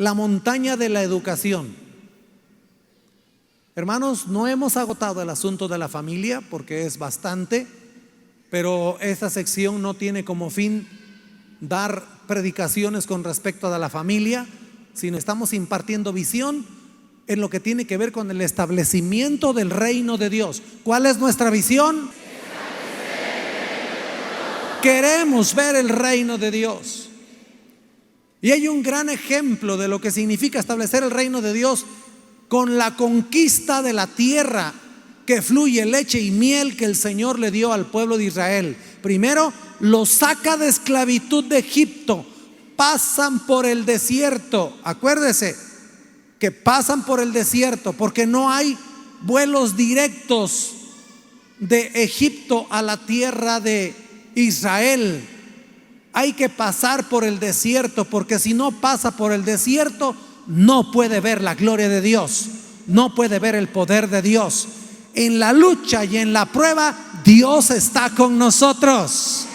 la montaña de la educación. Hermanos, no hemos agotado el asunto de la familia porque es bastante, pero esta sección no tiene como fin dar predicaciones con respecto a la familia, sino estamos impartiendo visión en lo que tiene que ver con el establecimiento del reino de Dios. ¿Cuál es nuestra visión? Queremos ver el reino de Dios. Y hay un gran ejemplo de lo que significa establecer el reino de Dios con la conquista de la tierra que fluye leche y miel que el Señor le dio al pueblo de Israel. Primero los saca de esclavitud de Egipto, pasan por el desierto. Acuérdese que pasan por el desierto porque no hay vuelos directos de Egipto a la tierra de Israel. Hay que pasar por el desierto, porque si no pasa por el desierto no puede ver la gloria de Dios, no puede ver el poder de Dios. En la lucha y en la prueba Dios está con nosotros.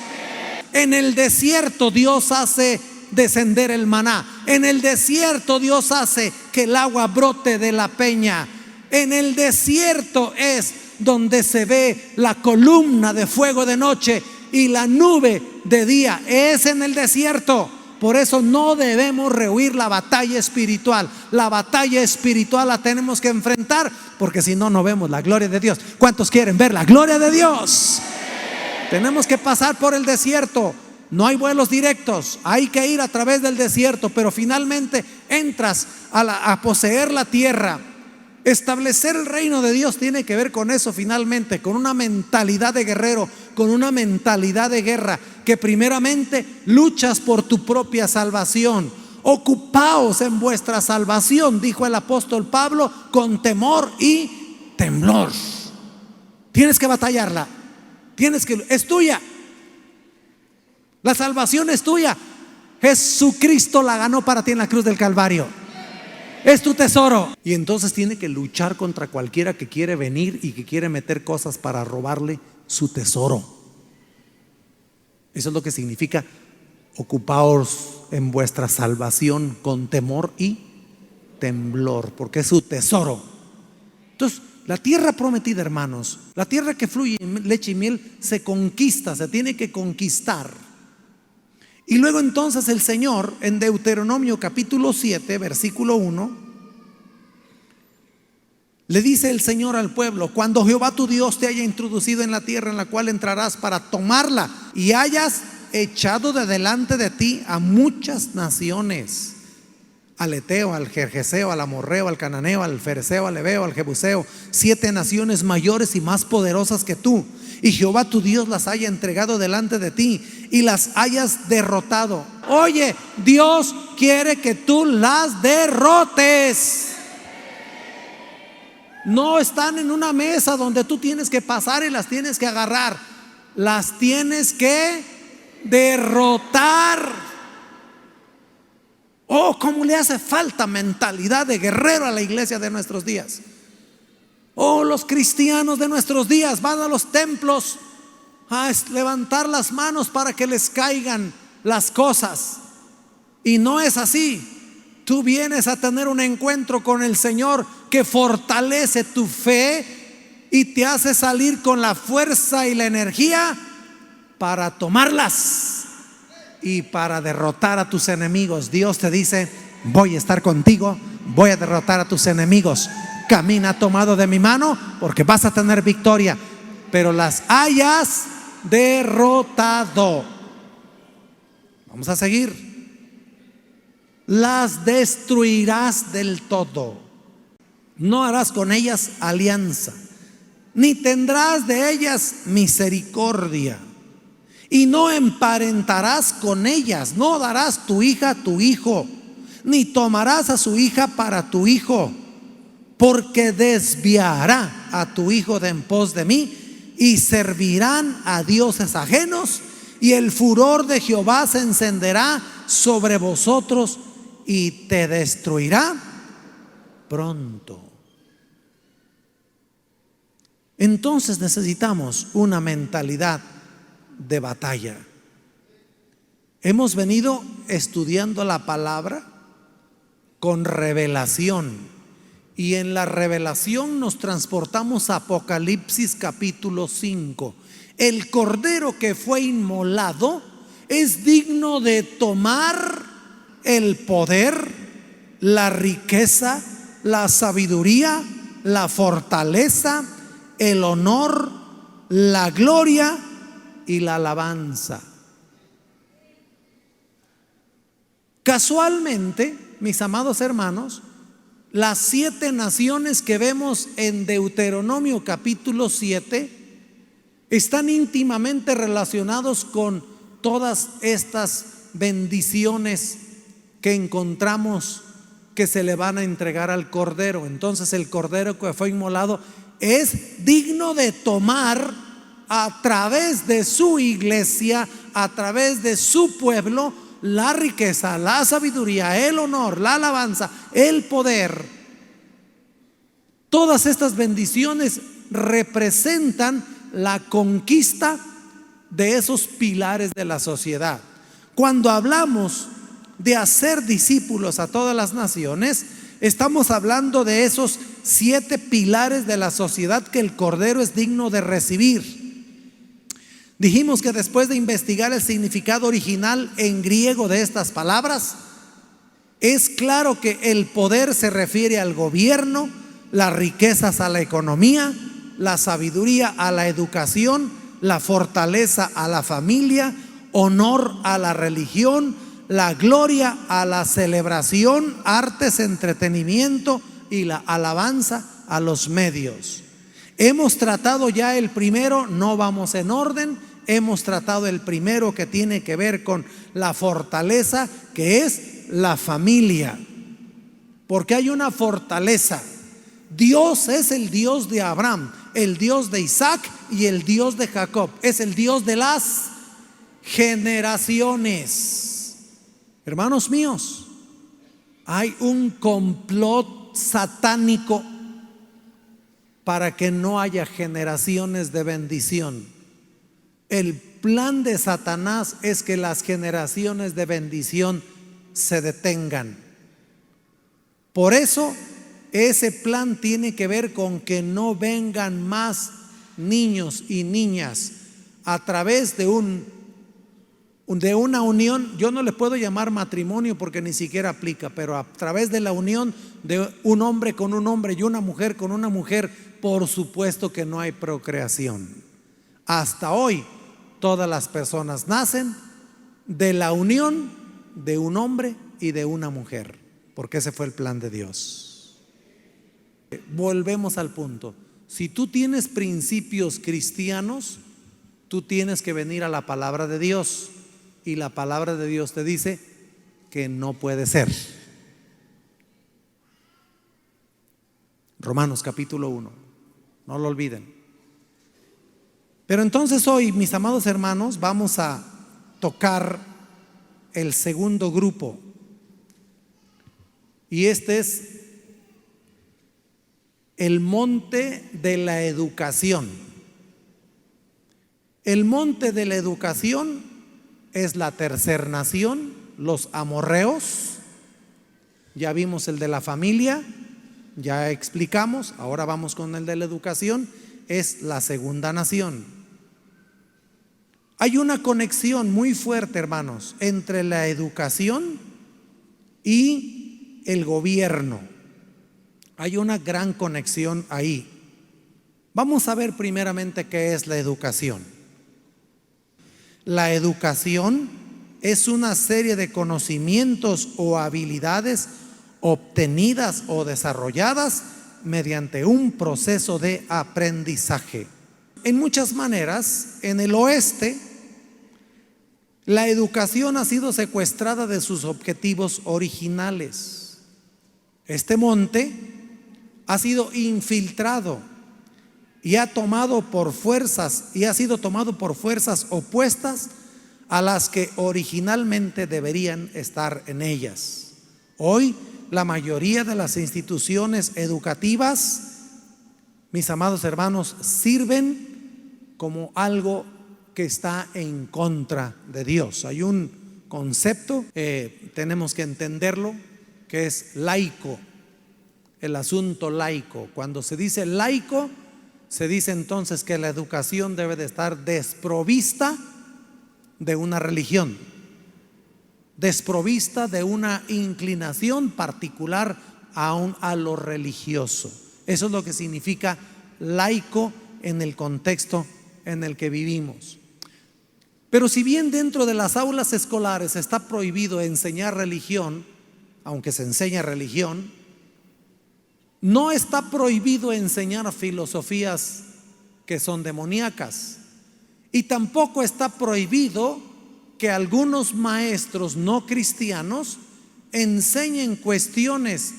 En el desierto Dios hace descender el maná. En el desierto Dios hace que el agua brote de la peña. En el desierto es donde se ve la columna de fuego de noche y la nube de día. Es en el desierto. Por eso no debemos rehuir la batalla espiritual. La batalla espiritual la tenemos que enfrentar, porque si no, no vemos la gloria de Dios. ¿Cuántos quieren ver la gloria de Dios? Tenemos que pasar por el desierto. No hay vuelos directos, hay que ir a través del desierto, pero finalmente entras a poseer la tierra. Establecer el reino de Dios tiene que ver con eso finalmente, con una mentalidad de guerrero, con una mentalidad de guerra, que primeramente luchas por tu propia salvación. Ocupaos en vuestra salvación, dijo el apóstol Pablo, con temor y temblor. Tienes que batallarla, es tuya. La salvación es tuya. Jesucristo la ganó para ti en la cruz del Calvario. Es tu tesoro. Y entonces tiene que luchar contra cualquiera que quiere venir y que quiere meter cosas para robarle su tesoro. Eso es lo que significa: ocupaos en vuestra salvación con temor y temblor, porque es su tesoro. Entonces, la tierra prometida, hermanos, la tierra que fluye leche y miel, se conquista, se tiene que conquistar. Y luego entonces el Señor en Deuteronomio capítulo 7 versículo 1 le dice el Señor al pueblo: cuando Jehová tu Dios te haya introducido en la tierra en la cual entrarás para tomarla, y hayas echado de delante de ti a muchas naciones, al Eteo, al Gergeseo, al Amorreo, al Cananeo, al Fereceo, al Heveo, al Jebuseo, 7 naciones mayores y más poderosas que tú, y Jehová tu Dios las haya entregado delante de ti y las hayas derrotado. Oye, Dios quiere que tú las derrotes. No están en una mesa donde tú tienes que pasar y las tienes que agarrar. Las tienes que derrotar. Oh, cómo le hace falta mentalidad de guerrero a la iglesia de nuestros días. Oh, los cristianos de nuestros días van a los templos a levantar las manos para que les caigan las cosas. Y no es así. Tú vienes a tener un encuentro con el Señor que fortalece tu fe y te hace salir con la fuerza y la energía para tomarlas y para derrotar a tus enemigos. Dios te dice: voy a estar contigo, voy a derrotar a tus enemigos. Camina tomado de mi mano, porque vas a tener victoria, pero las hayas derrotado. Vamos a seguir. Las destruirás del todo. No harás con ellas alianza, ni tendrás de ellas misericordia, y no emparentarás con ellas. No darás tu hija a tu hijo, ni tomarás a su hija para tu hijo, porque desviará a tu hijo de en pos de mí, y servirán a dioses ajenos, y el furor de Jehová se encenderá sobre vosotros y te destruirá pronto. Entonces necesitamos una mentalidad de batalla. Hemos venido estudiando la palabra con revelación. Y en la revelación nos transportamos a Apocalipsis capítulo 5. El cordero que fue inmolado es digno de tomar el poder, la riqueza, la sabiduría, la fortaleza, el honor, la gloria y la alabanza. Casualmente, mis amados hermanos, las 7 naciones que vemos en Deuteronomio capítulo 7 están íntimamente relacionados con todas estas bendiciones que encontramos que se le van a entregar al cordero. Entonces el cordero que fue inmolado es digno de tomar a través de su iglesia, a través de su pueblo, la riqueza, la sabiduría, el honor, la alabanza, el poder. Todas estas bendiciones representan la conquista de esos pilares de la sociedad. Cuando hablamos de hacer discípulos a todas las naciones, estamos hablando de esos 7 pilares de la sociedad que el Cordero es digno de recibir. Dijimos que después de investigar el significado original en griego de estas palabras, es claro que el poder se refiere al gobierno, las riquezas a la economía, la sabiduría a la educación, la fortaleza a la familia, honor a la religión, la gloria a la celebración, artes, entretenimiento y la alabanza a los medios. Hemos tratado ya el primero, no vamos en orden. Hemos tratado el primero, que tiene que ver con la fortaleza, que es la familia. Porque hay una fortaleza. Dios es el Dios de Abraham, el Dios de Isaac y el Dios de Jacob. Es el Dios de las generaciones. Hermanos míos, hay un complot satánico para que no haya generaciones de bendición. El plan de Satanás es que las generaciones de bendición se detengan. Por eso ese plan tiene que ver con que no vengan más niños y niñas a través de una unión. Yo no le puedo llamar matrimonio porque ni siquiera aplica, pero a través de la unión de un hombre con un hombre y una mujer con una mujer, por supuesto que no hay procreación. Hasta hoy todas las personas nacen de la unión de un hombre y de una mujer, porque ese fue el plan de Dios. Volvemos al punto. Si tú tienes principios cristianos, tú tienes que venir a la palabra de Dios, y la palabra de Dios te dice que no puede ser. Romanos capítulo 1, no lo olviden. Pero entonces hoy, mis amados hermanos, vamos a tocar el segundo grupo, y este es el monte de la educación. El monte de la educación es la tercera nación, los amorreos. Ya vimos el de la familia, ya explicamos. Ahora vamos con el de la educación, es la segunda nación. Hay una conexión muy fuerte, hermanos, entre la educación y el gobierno. Hay una gran conexión ahí. Vamos a ver primeramente qué es la educación. La educación es una serie de conocimientos o habilidades obtenidas o desarrolladas mediante un proceso de aprendizaje. En muchas maneras, en el oeste, la educación ha sido secuestrada de sus objetivos originales. Este monte ha sido infiltrado y ha sido tomado por fuerzas opuestas a las que originalmente deberían estar en ellas. Hoy la mayoría de las instituciones educativas, mis amados hermanos, sirven como algo que está en contra de Dios. Hay un concepto, tenemos que entenderlo. que es laico, el asunto laico. Cuando se dice laico, se dice entonces que la educación debe de estar desprovista de una religión, desprovista de una inclinación particular a lo religioso. Eso es lo que significa laico en el contexto en el que vivimos. Pero si bien dentro de las aulas escolares está prohibido enseñar religión, aunque se enseña religión, no está prohibido enseñar filosofías que son demoníacas, y tampoco está prohibido que algunos maestros no cristianos enseñen cuestiones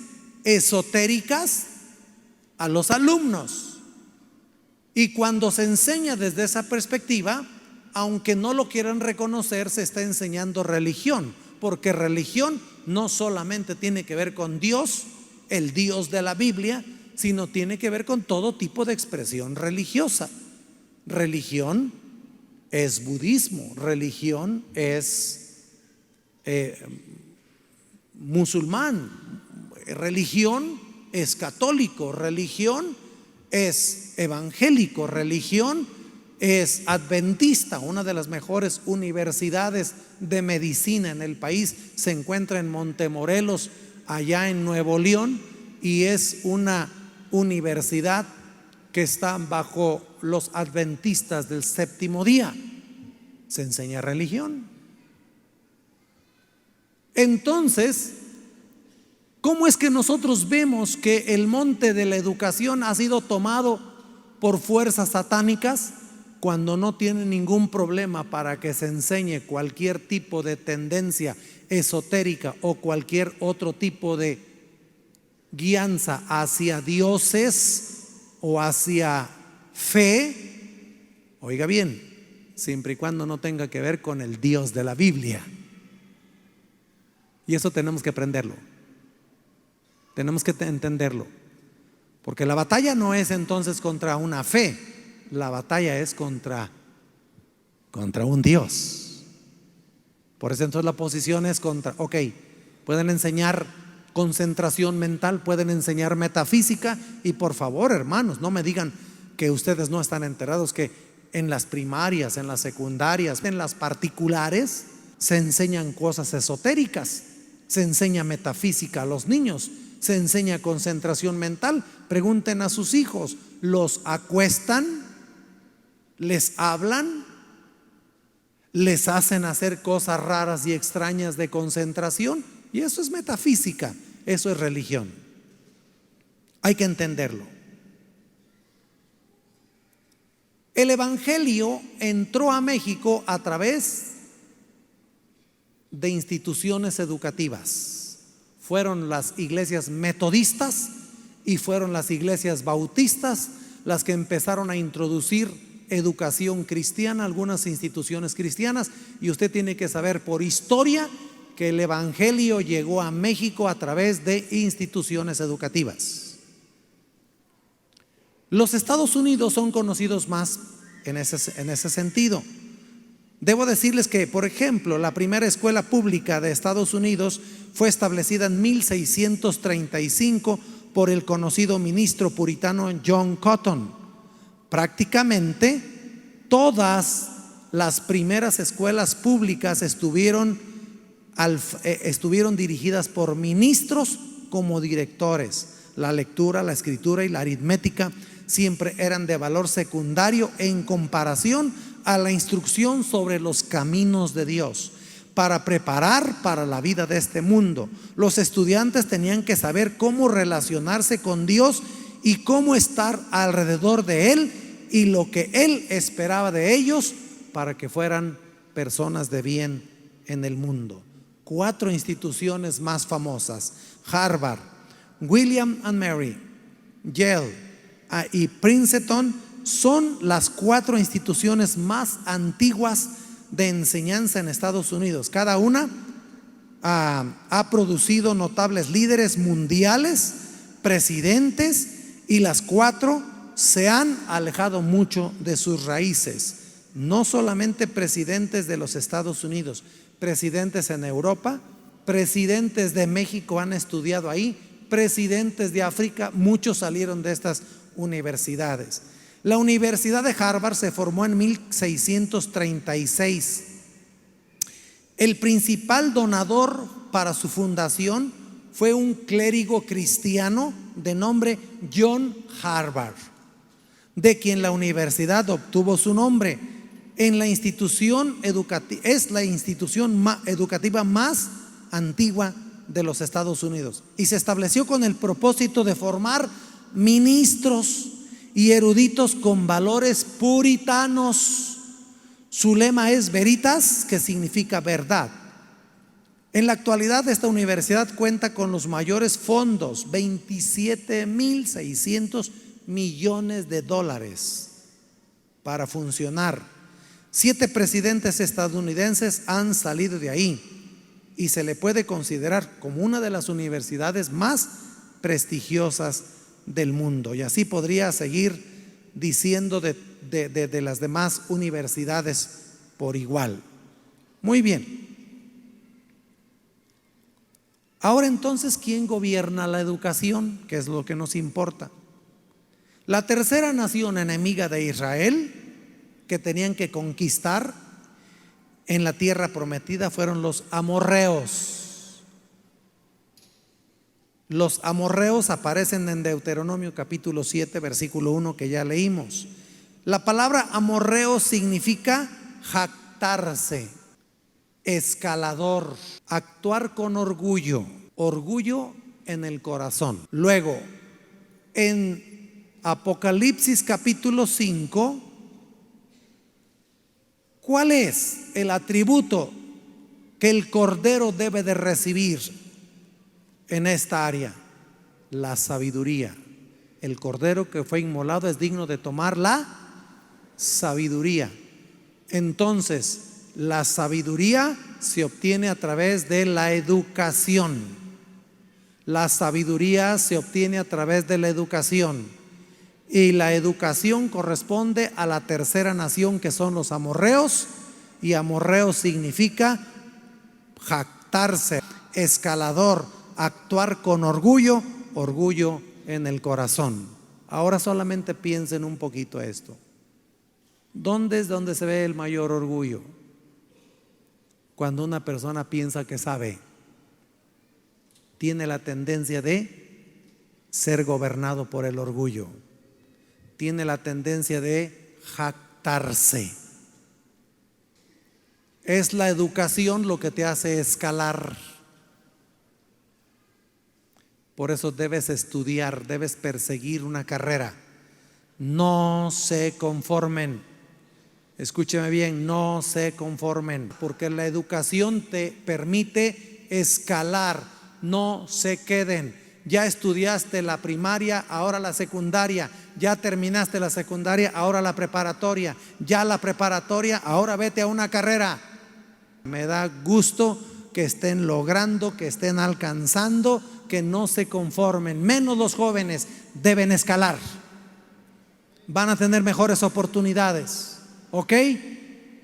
esotéricas a los alumnos. Y cuando se enseña desde esa perspectiva, aunque no lo quieran reconocer, se está enseñando religión, porque religión no solamente tiene que ver con Dios, el Dios de la Biblia, sino tiene que ver con todo tipo de expresión religiosa. Religión es budismo, religión es musulmán, religión es católico, religión es evangélico, religión es adventista. Una de las mejores universidades de medicina en el país se encuentra en Montemorelos, allá en Nuevo León, y es una universidad que está bajo los adventistas del séptimo día. Se enseña religión. Entonces, ¿cómo es que nosotros vemos que el monte de la educación ha sido tomado por fuerzas satánicas cuando no tiene ningún problema para que se enseñe cualquier tipo de tendencia esotérica o cualquier otro tipo de guianza hacia dioses o hacia fe? Oiga bien, siempre y cuando no tenga que ver con el Dios de la Biblia. Y eso tenemos que aprenderlo, tenemos que entenderlo, porque la batalla no es entonces contra una fe, la batalla es contra un Dios. Por eso entonces la posición es contra, ok, pueden enseñar concentración mental, pueden enseñar metafísica, y por favor, hermanos, no me digan que ustedes no están enterados que en las primarias, en las secundarias, en las particulares se enseñan cosas esotéricas, se enseña metafísica a los niños, se enseña concentración mental. Pregunten a sus hijos, ¿los acuestan? ¿Les hablan? ¿Les hacen hacer cosas raras y extrañas de concentración? Y eso es metafísica, eso es religión. Hay que entenderlo. El evangelio entró a México a través de instituciones educativas. Fueron las iglesias metodistas y fueron las iglesias bautistas las que empezaron a introducir educación cristiana, algunas instituciones cristianas. Y usted tiene que saber por historia que el evangelio llegó a México a través de instituciones educativas. Los Estados Unidos son conocidos más en ese sentido. Debo decirles que, por ejemplo, la primera escuela pública de Estados Unidos fue establecida en 1635 por el conocido ministro puritano John Cotton. Prácticamente todas las primeras escuelas públicas estuvieron dirigidas por ministros como directores. La lectura, la escritura y la aritmética siempre eran de valor secundario en comparación a la instrucción sobre los caminos de Dios. Para preparar para la vida de este mundo, los estudiantes tenían que saber cómo relacionarse con Dios y cómo estar alrededor de Él y lo que Él esperaba de ellos para que fueran personas de bien en el mundo. 4 instituciones más famosas: Harvard, William and Mary, Yale y Princeton son las 4 instituciones más antiguas de enseñanza en Estados Unidos. Cada una ha producido notables líderes mundiales, presidentes, y las 4 se han alejado mucho de sus raíces. No solamente presidentes de los Estados Unidos, presidentes en Europa, presidentes de México han estudiado ahí, presidentes de África, muchos salieron de estas universidades. La Universidad de Harvard se formó en 1636. El principal donador para su fundación fue un clérigo cristiano de nombre John Harvard, de quien la universidad obtuvo su nombre. Es la institución educativa más antigua de los Estados Unidos y se estableció con el propósito de formar ministros y eruditos con valores puritanos. Su lema es Veritas, que significa verdad. En la actualidad esta universidad cuenta con los mayores fondos, $27,600 millones para funcionar. 7 presidentes estadounidenses han salido de ahí y se le puede considerar como una de las universidades más prestigiosas del mundo. Y así podría seguir diciendo de las demás universidades por igual. Muy bien. Ahora entonces, ¿quién gobierna la educación? ¿Qué es lo que nos importa? La tercera nación enemiga de Israel que tenían que conquistar en la tierra prometida fueron los amorreos. Los amorreos aparecen en Deuteronomio capítulo 7 versículo 1 que ya leímos. La palabra amorreo significa jactarse, escalador, actuar con orgullo, orgullo en el corazón. Luego, en Apocalipsis capítulo 5, ¿cuál es el atributo que el Cordero debe de recibir en esta área? La sabiduría. El Cordero que fue inmolado es digno de tomar la sabiduría. Entonces, la sabiduría se obtiene a través de la educación. La sabiduría se obtiene a través de la educación. Y la educación corresponde a la tercera nación, que son los amorreos. Y amorreo significa jactarse, escalador, actuar con orgullo, orgullo en el corazón. Ahora solamente piensen un poquito esto. ¿Dónde es donde se ve el mayor orgullo? Cuando una persona piensa que sabe, tiene la tendencia de ser gobernado por el orgullo, tiene la tendencia de jactarse. Es la educación lo que te hace escalar. Por eso debes estudiar, debes perseguir una carrera. No se conformen. Escúcheme bien, no se conformen, porque la educación te permite escalar. No se queden. Ya estudiaste la primaria, ahora la secundaria. Ya terminaste la secundaria, ahora la preparatoria. Ya la preparatoria, ahora vete a una carrera. Me da gusto que estén logrando, que estén alcanzando, que no se conformen. Menos los jóvenes deben escalar. Van a tener mejores oportunidades. ¿Ok?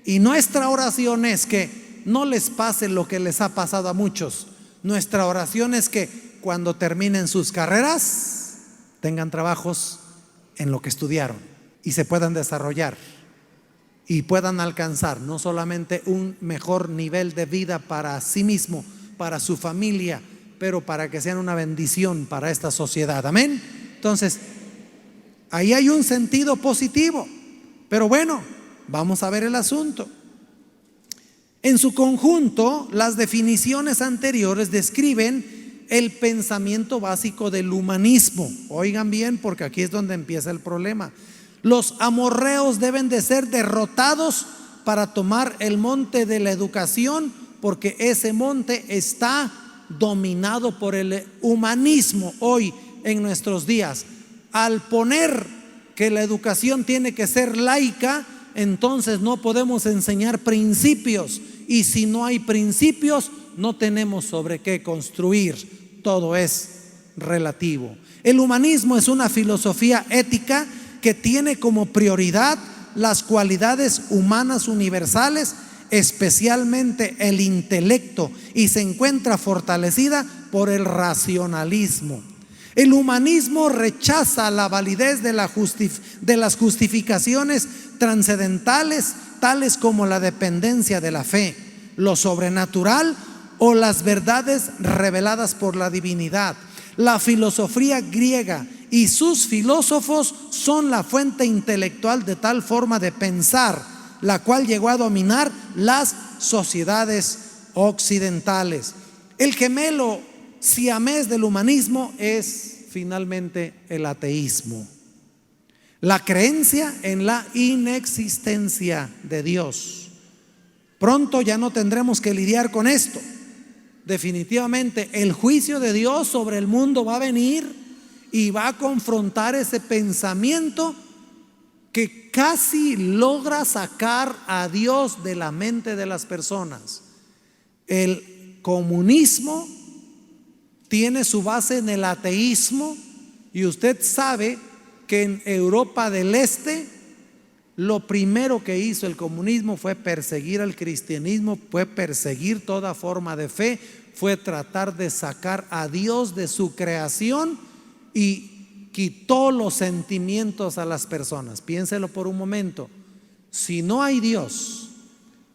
Y nuestra oración es que no les pase lo que les ha pasado a muchos. Nuestra oración es que cuando terminen sus carreras tengan trabajos en lo que estudiaron y se puedan desarrollar y puedan alcanzar no solamente un mejor nivel de vida para sí mismo, para su familia, pero para que sean una bendición para esta sociedad. Amén. Entonces, ahí hay un sentido positivo. Pero bueno, vamos a ver el asunto. En su conjunto, las definiciones anteriores describen el pensamiento básico del humanismo. Oigan bien, porque aquí es donde empieza el problema. Los amorreos deben de ser derrotados para tomar el monte de la educación, porque ese monte está dominado por el humanismo hoy en nuestros días. Al poner que la educación tiene que ser laica, entonces no podemos enseñar principios, y si no hay principios no tenemos sobre qué construir. Todo es relativo. El humanismo es una filosofía ética que tiene como prioridad las cualidades humanas universales especialmente el intelecto, y se encuentra fortalecida por el racionalismo. El humanismo rechaza la validez de las justificaciones trascendentales, tales como la dependencia de la fe, lo sobrenatural o las verdades reveladas por la divinidad. La filosofía griega y sus filósofos son la fuente intelectual de tal forma de pensar, la cual llegó a dominar las sociedades occidentales. El gemelo siamés del humanismo es finalmente el ateísmo, la creencia en la inexistencia de Dios. Pronto ya no tendremos que lidiar con esto. Definitivamente el juicio de Dios sobre el mundo va a venir y va a confrontar ese pensamiento que casi logra sacar a Dios de la mente de las personas. El comunismo tiene su base en el ateísmo, y usted sabe que en Europa del Este lo primero que hizo el comunismo fue perseguir al cristianismo, fue perseguir toda forma de fe, fue tratar de sacar a Dios de su creación y quitó los sentimientos a las personas. Piénselo por un momento. Si no hay Dios,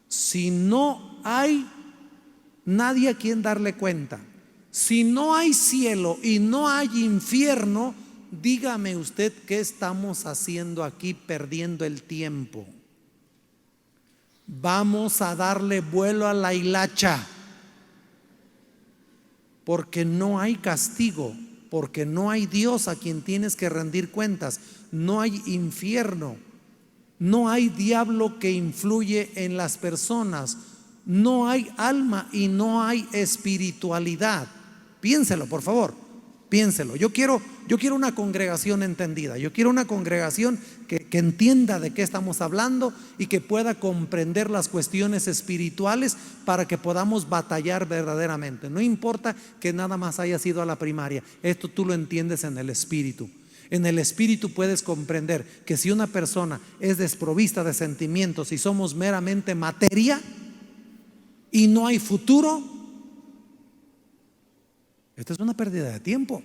si no hay nadie a quien darle cuenta, si no hay cielo y no hay infierno, dígame usted qué estamos haciendo aquí perdiendo el tiempo. Vamos a darle vuelo a la hilacha, porque no hay castigo, porque no hay Dios a quien tienes que rendir cuentas, no hay infierno, no hay diablo que influye en las personas, no hay alma y no hay espiritualidad. Piénselo, por favor, piénselo. Yo quiero una congregación entendida, yo quiero una congregación que entienda de qué estamos hablando y que pueda comprender las cuestiones espirituales para que podamos batallar verdaderamente. No importa que nada más hayas ido a la primaria, esto tú lo entiendes en el espíritu. En el espíritu puedes comprender que si una persona es desprovista de sentimientos y somos meramente materia y no hay futuro, esto es una pérdida de tiempo.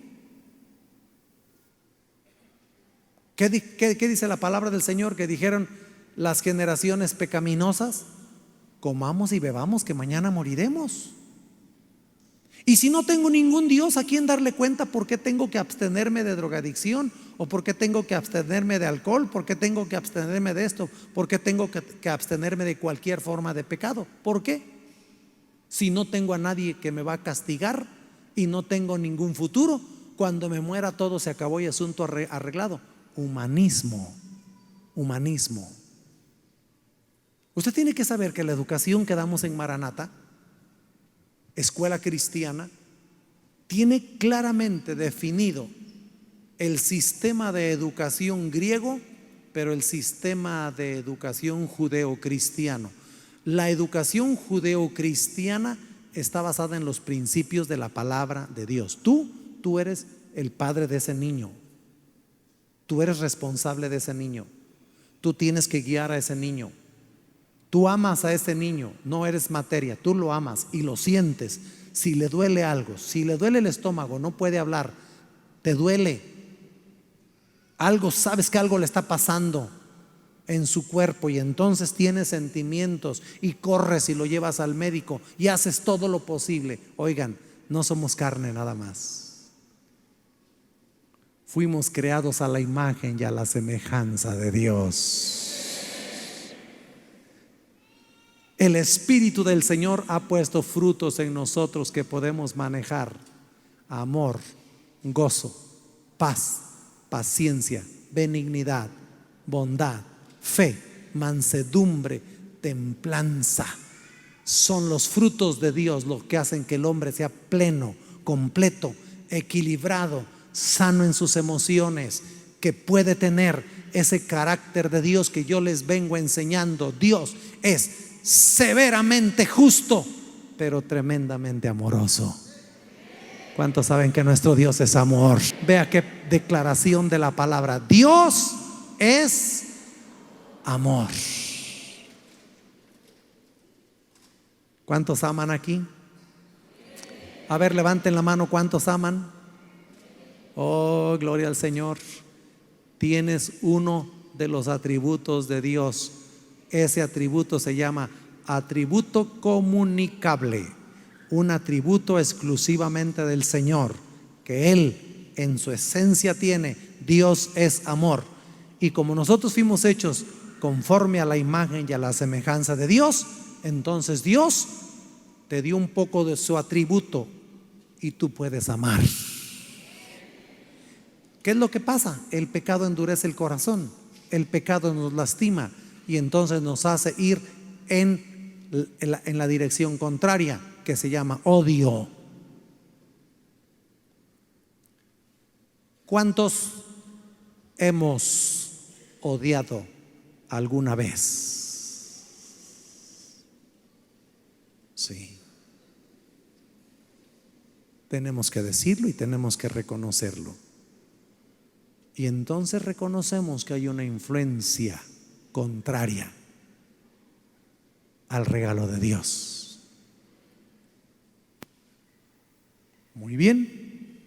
¿Qué dice la palabra del Señor? Que dijeron las generaciones pecaminosas: comamos y bebamos, que mañana moriremos. Y si no tengo ningún Dios a quien darle cuenta, ¿por qué tengo que abstenerme de drogadicción? ¿O por qué tengo que abstenerme de alcohol? ¿Por qué tengo que abstenerme de esto? ¿Por qué tengo que abstenerme de cualquier forma de pecado? ¿Por qué? Si no tengo a nadie que me va a castigar y no tengo ningún futuro, cuando me muera todo se acabó y asunto arreglado. Humanismo. Usted tiene que saber que la educación que damos en Maranata, escuela cristiana, tiene claramente definido el sistema de educación griego, pero el sistema de educación judeo-cristiano. La educación judeo-cristiana está basada en los principios de la palabra de Dios. Tú eres el padre de ese niño. Tú eres responsable de ese niño. Tú tienes que guiar a ese niño. Tú amas a ese niño, no eres materia, tú lo amas y lo sientes. Si le duele algo, si le duele el estómago, no puede hablar, te duele algo, sabes que algo le está pasando en su cuerpo y entonces tienes sentimientos y corres y lo llevas al médico y haces todo lo posible. Oigan, no somos carne nada más. Fuimos creados a la imagen y a la semejanza de Dios. El Espíritu del Señor ha puesto frutos en nosotros que podemos manejar: amor, gozo, paz, paciencia, benignidad, bondad, fe, mansedumbre, templanza. Son los frutos de Dios los que hacen que el hombre sea pleno, completo, equilibrado, sano en sus emociones, que puede tener ese carácter de Dios que yo les vengo enseñando. Dios es severamente justo, pero tremendamente amoroso. ¿Cuántos saben que nuestro Dios es amor? Vea qué declaración de la palabra: Dios es amor. ¿Cuántos aman aquí? A ver, levanten la mano, ¿cuántos aman? Oh, gloria al Señor. Tienes uno de los atributos de Dios. Ese atributo se llama atributo comunicable, un atributo exclusivamente del Señor, que Él en su esencia tiene. Dios es amor, y como nosotros fuimos hechos conforme a la imagen y a la semejanza de Dios, entonces Dios te dio un poco de su atributo y tú puedes amar. ¿Qué es lo que pasa? El pecado endurece el corazón, el pecado nos lastima y entonces nos hace ir en la dirección contraria, que se llama odio. ¿Cuántos hemos odiado alguna vez? Sí. Tenemos que decirlo y tenemos que reconocerlo. Y entonces reconocemos que hay una influencia contraria al regalo de Dios. Muy bien.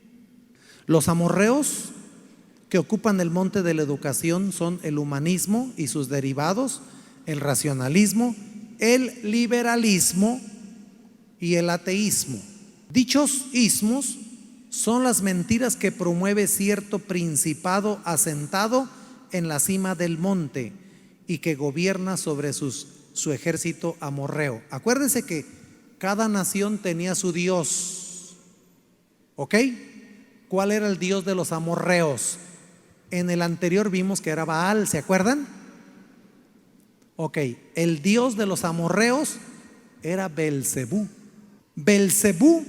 Los amorreos que ocupan el monte de la educación son el humanismo y sus derivados, el racionalismo, el liberalismo y el ateísmo. Dichos ismos son las mentiras que promueve cierto principado asentado en la cima del monte y que gobierna sobre su ejército amorreo. Acuérdense que cada nación tenía su dios, ¿ok? ¿Cuál era el dios de los amorreos? En el anterior vimos que era Baal, ¿se acuerdan? Ok, el dios de los amorreos era Belcebú. Belcebú,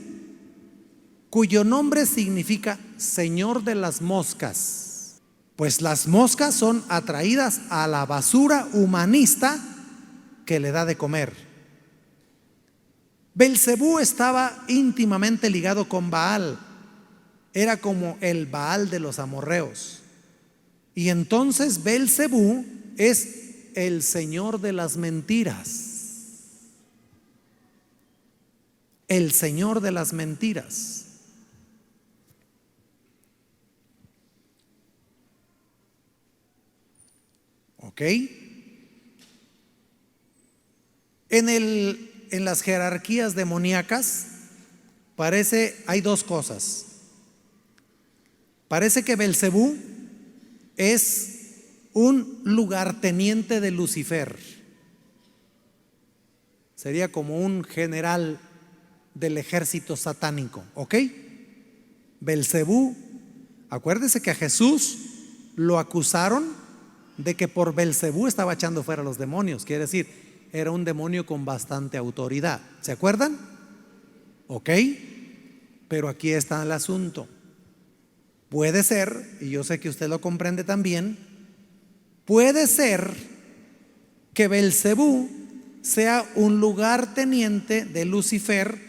cuyo nombre significa señor de las moscas, pues las moscas son atraídas a la basura humanista que le da de comer. Belcebú estaba íntimamente ligado con Baal, era como el Baal de los amorreos. Y entonces Belcebú es el señor de las mentiras. El señor de las mentiras. ¿Ok? En las jerarquías demoníacas hay dos cosas. Parece que Belcebú es un lugarteniente de Lucifer. Sería como un general del ejército satánico, ¿ok? Belcebú, acuérdese que a Jesús lo acusaron de que por Belcebú estaba echando fuera a los demonios. Quiere decir, era un demonio con bastante autoridad. ¿Se acuerdan? ¿Ok? Pero aquí está el asunto. Puede ser, y yo sé que usted lo comprende también, puede ser que Belcebú sea un lugarteniente de Lucifer,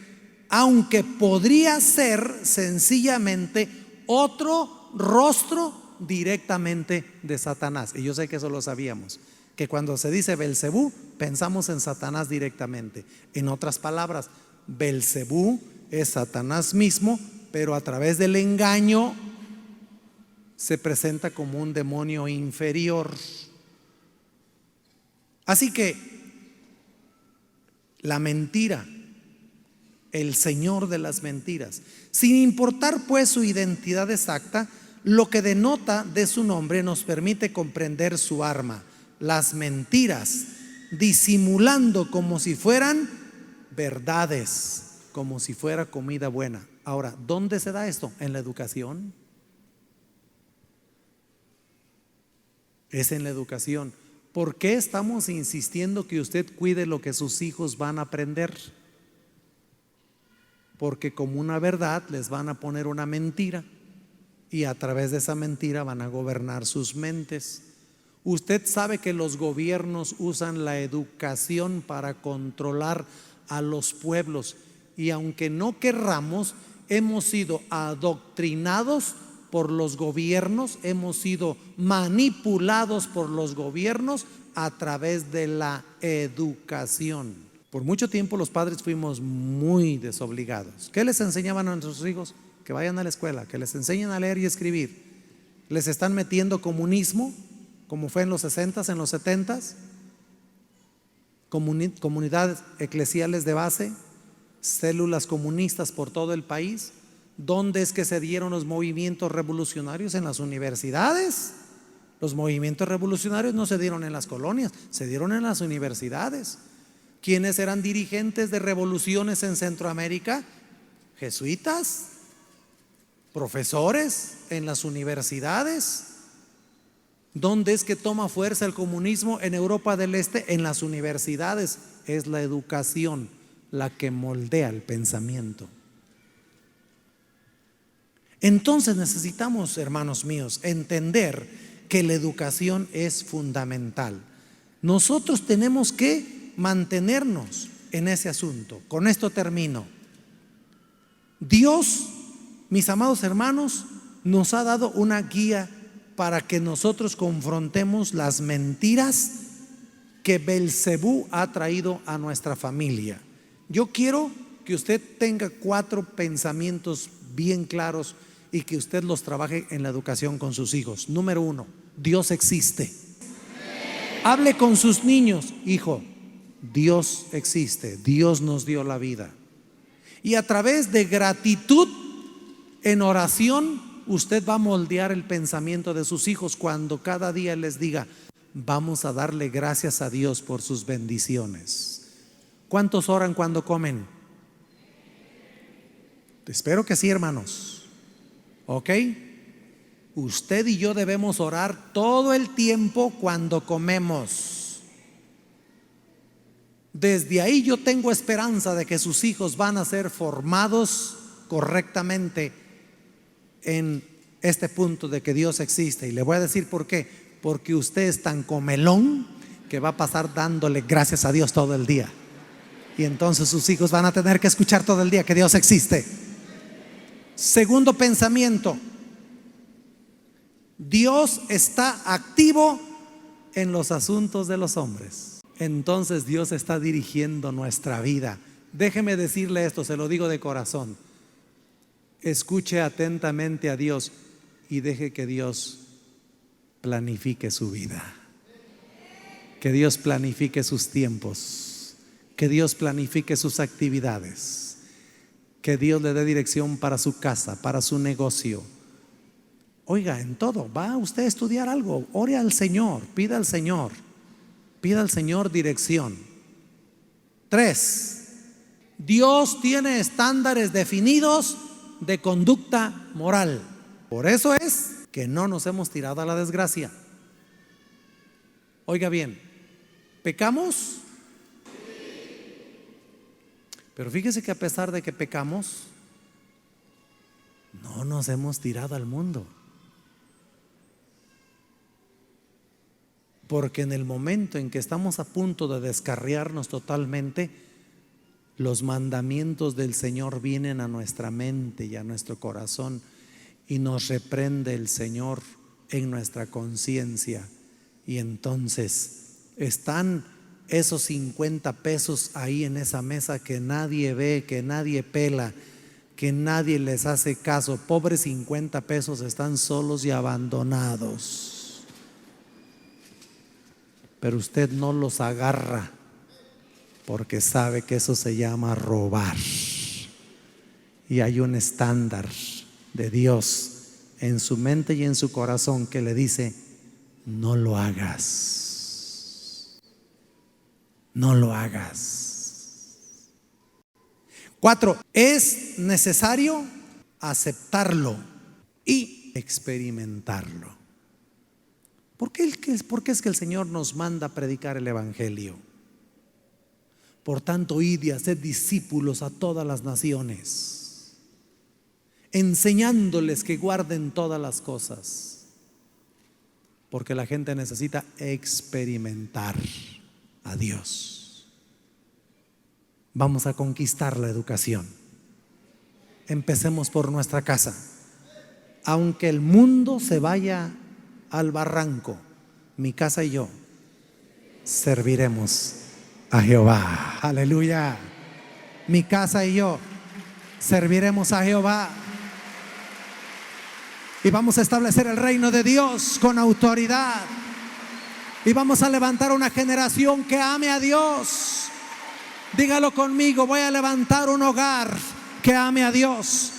aunque podría ser sencillamente otro rostro directamente de Satanás. Y yo sé que eso lo sabíamos, que cuando se dice Belcebú pensamos en Satanás directamente. En otras palabras, Belcebú es Satanás mismo, pero a través del engaño se presenta como un demonio inferior. Así que la mentira, el señor de las mentiras, sin importar pues su identidad exacta, lo que denota de su nombre nos permite comprender su arma, las mentiras, disimulando como si fueran verdades, como si fuera comida buena. Ahora, ¿dónde se da esto? En la educación. Es en la educación. ¿Por qué estamos insistiendo que usted cuide lo que sus hijos van a aprender? Porque como una verdad les van a poner una mentira y a través de esa mentira van a gobernar sus mentes. Usted sabe que los gobiernos usan la educación para controlar a los pueblos, y aunque no querramos, hemos sido adoctrinados por los gobiernos, hemos sido manipulados por los gobiernos a través de la educación. Por mucho tiempo los padres fuimos muy desobligados. ¿Qué les enseñaban a nuestros hijos? Que vayan a la escuela, que les enseñen a leer y escribir. Les están metiendo comunismo, como fue en los 60s, en los 70s, comunidades eclesiales de base, células comunistas por todo el país. ¿Dónde es que se dieron los movimientos revolucionarios? En las universidades. Los movimientos revolucionarios no se dieron en las colonias, se dieron en las universidades. ¿Quiénes eran dirigentes de revoluciones en Centroamérica? Jesuitas, profesores en las universidades. ¿Dónde es que toma fuerza el comunismo en Europa del Este? En las universidades. Es la educación la que moldea el pensamiento. Entonces necesitamos, hermanos míos, entender que la educación es fundamental. Nosotros tenemos que mantenernos en ese asunto. Con esto termino. Dios, mis amados hermanos, nos ha dado una guía para que nosotros confrontemos las mentiras que Belcebú ha traído a nuestra familia. Yo quiero que usted tenga 4 pensamientos bien claros y que usted los trabaje en la educación con sus hijos. Número 1, Dios existe. Hable con sus niños: hijo, Dios existe, Dios nos dio la vida. Y a través de gratitud en oración, usted va a moldear el pensamiento de sus hijos cuando cada día les diga: vamos a darle gracias a Dios por sus bendiciones. ¿Cuántos oran cuando comen? Espero que sí, hermanos. ¿Ok? Usted y yo debemos orar todo el tiempo cuando comemos. Desde ahí yo tengo esperanza de que sus hijos van a ser formados correctamente en este punto de que Dios existe. Y le voy a decir por qué. Porque usted es tan comelón que va a pasar dándole gracias a Dios todo el día. Y entonces sus hijos van a tener que escuchar todo el día que Dios existe. Segundo pensamiento: Dios está activo en los asuntos de los hombres. Entonces Dios está dirigiendo nuestra vida. Déjeme decirle esto, se lo digo de corazón. Escuche atentamente a Dios y deje que Dios planifique su vida. Que Dios planifique sus tiempos. Que Dios planifique sus actividades. Que Dios le dé dirección para su casa, para su negocio. Oiga, en todo, va usted a estudiar algo, ore al Señor, pida al Señor dirección. 3, Dios tiene estándares definidos de conducta moral. Por eso es que no nos hemos tirado a la desgracia. Oiga bien, ¿pecamos? Pero fíjese que a pesar de que pecamos, no nos hemos tirado al mundo. Porque en el momento en que estamos a punto de descarriarnos totalmente, los mandamientos del Señor vienen a nuestra mente y a nuestro corazón y nos reprende el Señor en nuestra conciencia. Y entonces están esos 50 pesos ahí en esa mesa que nadie ve, que nadie pela, que nadie les hace caso. Pobres 50 pesos están solos y abandonados. Pero usted no los agarra porque sabe que eso se llama robar. Y hay un estándar de Dios en su mente y en su corazón que le dice: no lo hagas. No lo hagas. 4, es necesario aceptarlo y experimentarlo. ¿Por qué es que el Señor nos manda a predicar el Evangelio? Por tanto, id y haced discípulos a todas las naciones, enseñándoles que guarden todas las cosas. Porque la gente necesita experimentar a Dios. Vamos a conquistar la educación. Empecemos por nuestra casa. Aunque el mundo se vaya al barranco, mi casa y yo serviremos a Jehová. Aleluya. Mi casa y yo serviremos a Jehová. Y vamos a establecer el reino de Dios con autoridad. Y vamos a levantar una generación que ame a Dios. Dígalo conmigo: voy a levantar un hogar que ame a Dios.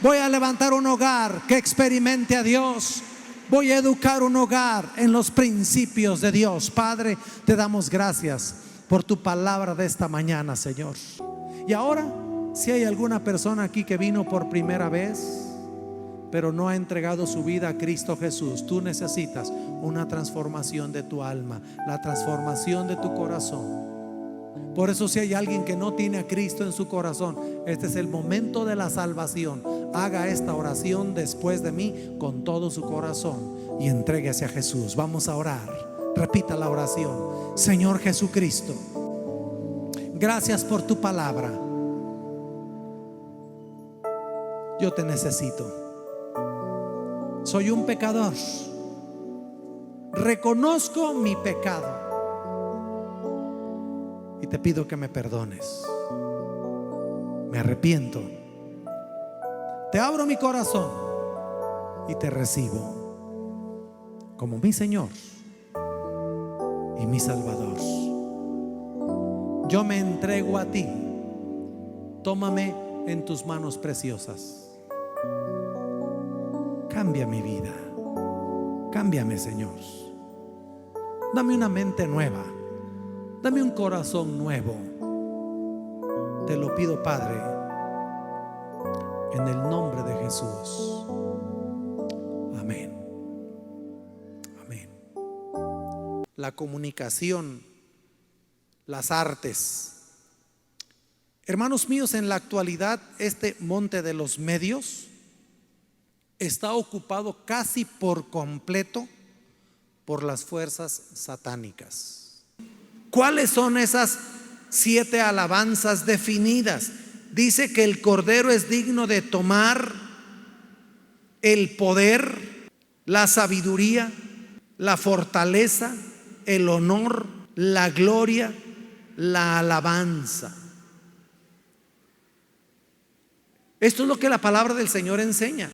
Voy a levantar un hogar que experimente a Dios. Voy a educar un hogar en los principios de Dios. Padre, te damos gracias por tu palabra de esta mañana, Señor. Y ahora, si hay alguna persona aquí que vino por primera vez, pero no ha entregado su vida a Cristo Jesús, tú necesitas una transformación de tu alma, la transformación de tu corazón. Por eso, si hay alguien que no tiene a Cristo en su corazón, este es el momento de la salvación. Haga esta oración después de mí con todo su corazón y entréguese a Jesús. Vamos a orar. Repita la oración. Señor Jesucristo, gracias por tu palabra. Yo te necesito. Soy un pecador. Reconozco mi pecado y te pido que me perdones. Me arrepiento. Te abro mi corazón y te recibo como mi Señor y mi Salvador. Yo me entrego a ti. Tómame en tus manos preciosas. Cambia mi vida. Cámbiame, Señor. Dame una mente nueva. Dame un corazón nuevo. Te lo pido, Padre, en el nombre de Jesús. Amén. Amén. La comunicación, las artes. Hermanos míos, en la actualidad este monte de los medios está ocupado casi por completo por las fuerzas satánicas. ¿Cuáles son esas 7 alabanzas definidas? Dice que el Cordero es digno de tomar el poder, la sabiduría, la fortaleza, el honor, la gloria, la alabanza. Esto es lo que la palabra del Señor enseña.